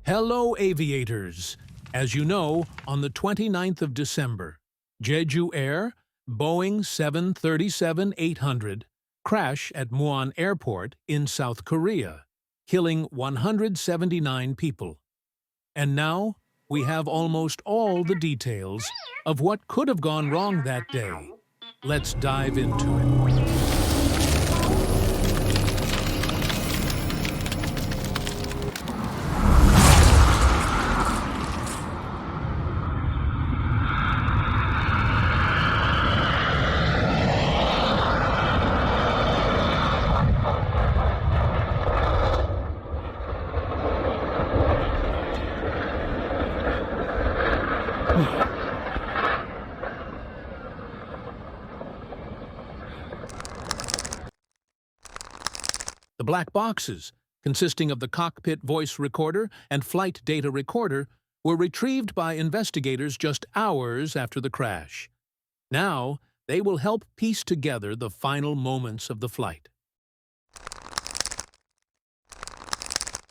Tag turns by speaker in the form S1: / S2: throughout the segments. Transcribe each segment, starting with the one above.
S1: Hello, aviators! As you know, on the 29th of December, Jeju Air, Boeing 737-800, crash at Muan Airport in South Korea, killing 179 people. And now, we have almost all the details of what could have gone wrong that day. Let's dive into it. The black boxes, consisting of the cockpit voice recorder and flight data recorder, were retrieved by investigators just hours after the crash. Now, they will help piece together the final moments of the flight.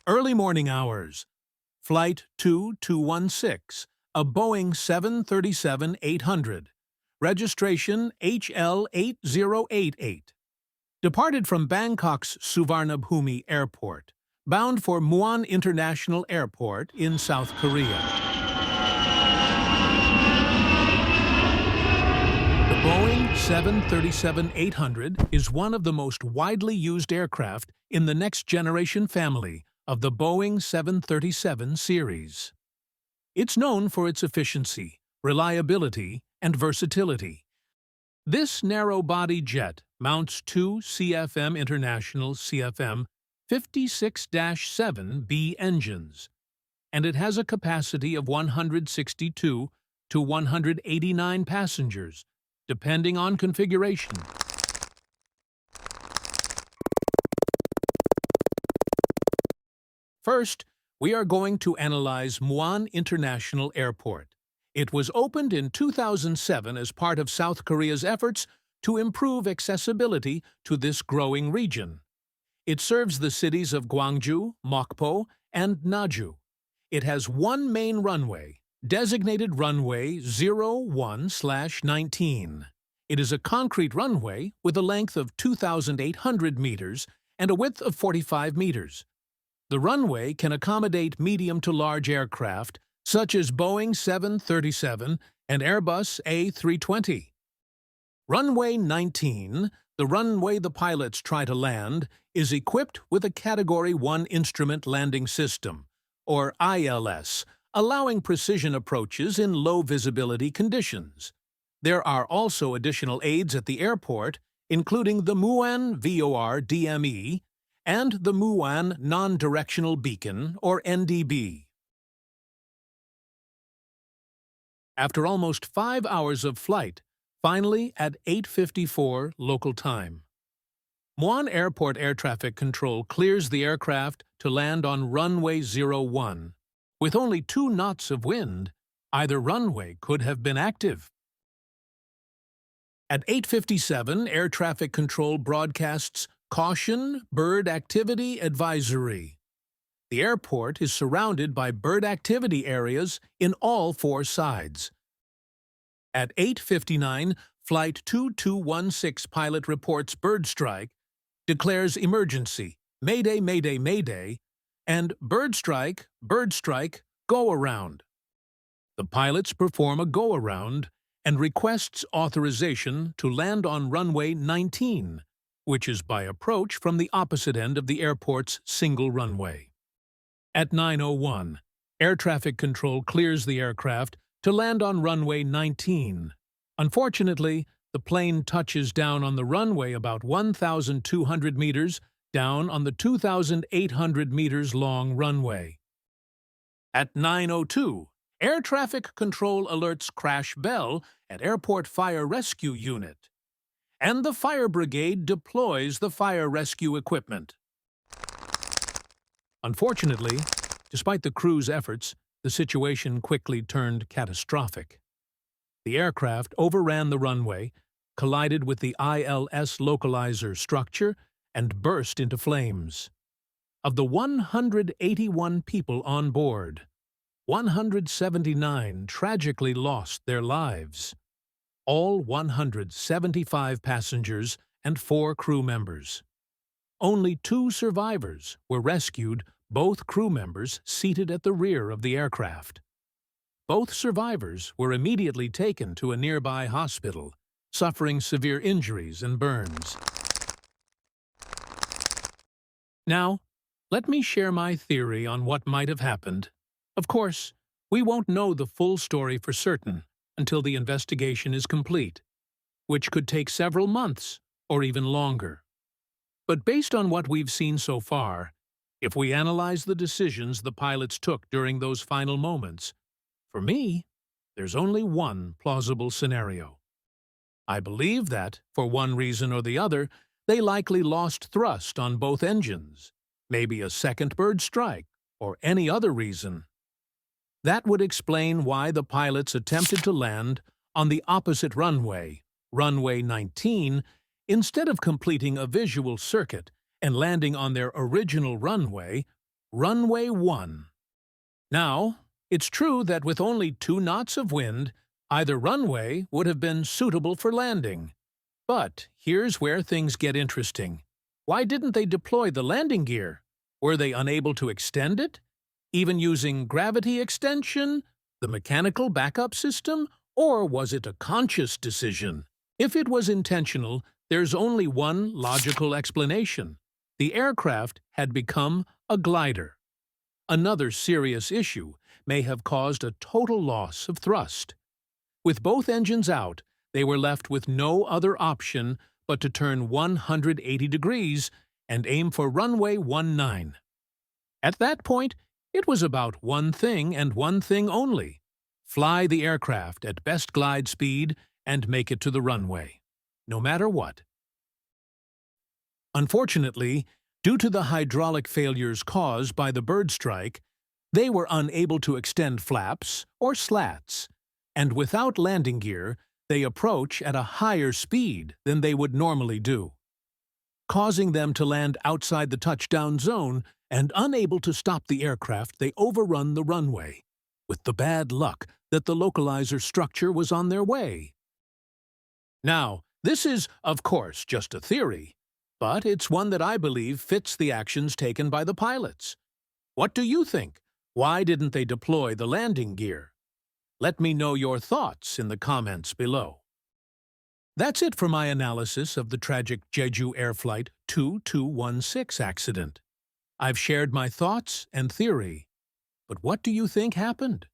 S1: Early morning hours. Flight 2216, a Boeing 737-800, registration HL8088. Departed from Bangkok's Suvarnabhumi Airport, bound for Muan International Airport in South Korea. The Boeing 737-800 is one of the most widely used aircraft in the next-generation family of the Boeing 737 series. It's known for its efficiency, reliability, and versatility. This narrow-body jet mounts two CFM International CFM 56-7B engines, and it has a capacity of 162 to 189 passengers, depending on configuration. First, we are going to analyze Muan International Airport. It was opened in 2007 as part of South Korea's efforts to improve accessibility to this growing region. It serves the cities of Gwangju, Mokpo, and Naju. It has one main runway, designated Runway 01/19. It is a concrete runway with a length of 2,800 meters and a width of 45 meters. The runway can accommodate medium to large aircraft such as Boeing 737 and Airbus A320. Runway 19, the runway the pilots try to land, is equipped with a Category 1 Instrument Landing System, or ILS, allowing precision approaches in low-visibility conditions. There are also additional aids at the airport, including the Muan VOR DME and the Muan Non-Directional Beacon, or NDB. After almost 5 hours of flight, finally at 8:54 local time, Muan Airport Air Traffic Control clears the aircraft to land on Runway 01. With only 2 knots of wind, either runway could have been active. At 8:57, Air Traffic Control broadcasts Caution Bird Activity Advisory. The airport is surrounded by bird activity areas in all 4 sides. At 8:59, Flight 2216 pilot reports bird strike, declares emergency, Mayday, Mayday, Mayday, and bird strike, go around. The pilots perform a go-around and requests authorization to land on Runway 19, which is by approach from the opposite end of the airport's single runway. At 9:01, Air Traffic Control clears the aircraft to land on Runway 19. Unfortunately, the plane touches down on the runway about 1,200 meters down on the 2,800 meters long runway. At 9:02, Air Traffic Control alerts crash bell at Airport Fire Rescue Unit, and the fire brigade deploys the fire rescue equipment. Unfortunately, despite the crew's efforts, the situation quickly turned catastrophic. The aircraft overran the runway, collided with the ILS localizer structure, and burst into flames. of the 181 people on board, 179 tragically lost their lives. All 175 passengers and 4 crew members. Only 2 survivors were rescued, both crew members seated at the rear of the aircraft. Both survivors were immediately taken to a nearby hospital, suffering severe injuries and burns. Now, let me share my theory on what might have happened. Of course, we won't know the full story for certain until the investigation is complete, which could take several months or even longer. But based on what we've seen so far, if we analyze the decisions the pilots took during those final moments, for me, there's only one plausible scenario. I believe that, for one reason or the other, they likely lost thrust on both engines, maybe a second bird strike, or any other reason. That would explain why the pilots attempted to land on the opposite runway, runway 19, instead of completing a visual circuit and landing on their original runway, runway 1. Now, it's true that with only 2 knots of wind, either runway would have been suitable for landing. But here's where things get interesting. Why didn't they deploy the landing gear? Were they unable to extend it? Even using gravity extension, the mechanical backup system, or was it a conscious decision? If it was intentional, there's only one logical explanation. The aircraft had become a glider. Another serious issue may have caused a total loss of thrust. With both engines out, they were left with no other option but to turn 180 degrees and aim for runway 19. At that point, it was about one thing and one thing only: fly the aircraft at best glide speed and make it to the runway, no matter what. Unfortunately, due to the hydraulic failures caused by the bird strike, they were unable to extend flaps or slats, and without landing gear, they approach at a higher speed than they would normally do, causing them to land outside the touchdown zone, and unable to stop the aircraft, they overrun the runway, with the bad luck that the localizer structure was on their way. Now, this is, of course, just a theory, but it's one that I believe fits the actions taken by the pilots. What do you think? Why didn't they deploy the landing gear? Let me know your thoughts in the comments below. That's it for my analysis of the tragic Jeju Air Flight 2216 accident. I've shared my thoughts and theory. But what do you think happened?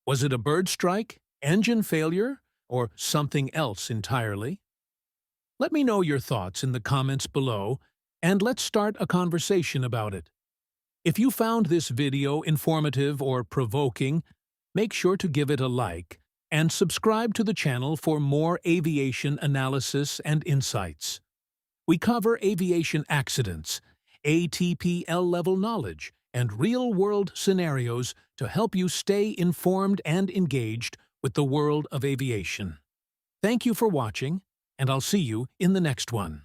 S1: Was it a bird strike, engine failure, or something else entirely? Let me know your thoughts in the comments below, and let's start a conversation about it. If you found this video informative or provoking, make sure to give it a like and subscribe to the channel for more aviation analysis and insights. We cover aviation accidents, ATPL level knowledge, and real-world scenarios to help you stay informed and engaged with the world of aviation. Thank you for watching, and I'll see you in the next one.